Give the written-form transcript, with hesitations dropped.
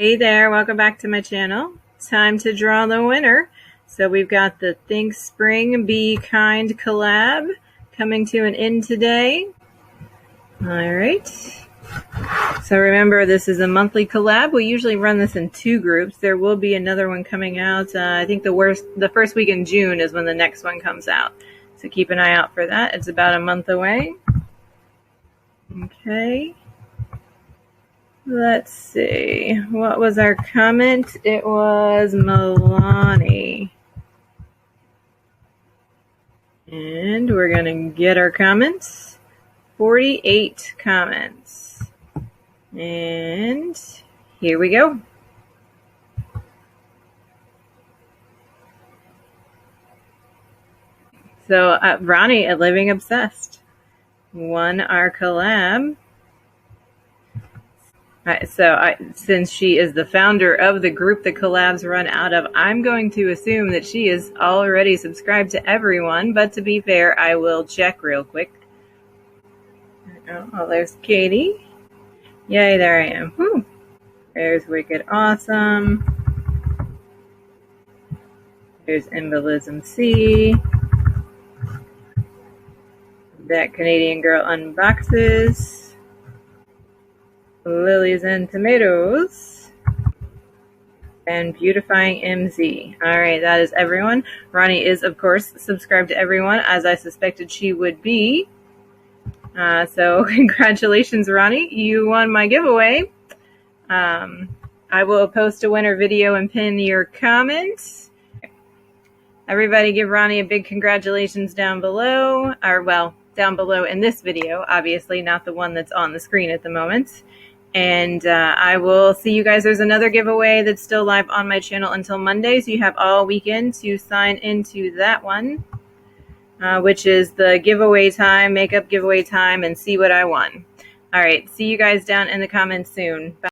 Hey there, welcome back to my channel. Time to draw the winner. So we've got the Think Spring Be Kind collab coming to an end today. All right. So remember, this is a monthly collab. We usually run this in 2 groups. There will be another one coming out. I think the first week in June is when the next one comes out. So keep an eye out for that. It's about a month away. Okay. Let's see. What was our comment? It was Milani. And we're going to get our comments. 48 comments. And here we go. So Ronnie at Living Obsessed won our collab. Since she is the founder of the group the collabs run out of, I'm going to assume that she is already subscribed to everyone, but to be fair, I will check real quick. Oh, there's Katie. Yay, there I am. Whew. There's Wicked Awesome. There's Embolism C. That Canadian Girl Unboxes. Lilies and Tomatoes, and Beautifying MZ. All right, that is everyone. Ronnie is, of course, subscribed to everyone, as I suspected she would be. So congratulations, Ronnie. You won my giveaway. I will post a winner video and pin your comments. Everybody give Ronnie a big congratulations down below, down below in this video, obviously, not the one that's on the screen at the moment. And I will see you guys. There's another giveaway that's still live on my channel until Monday, so you have all weekend to sign into that one, which is the giveaway time, makeup giveaway time, and see what I won. All right, see you guys down in the comments soon. Bye.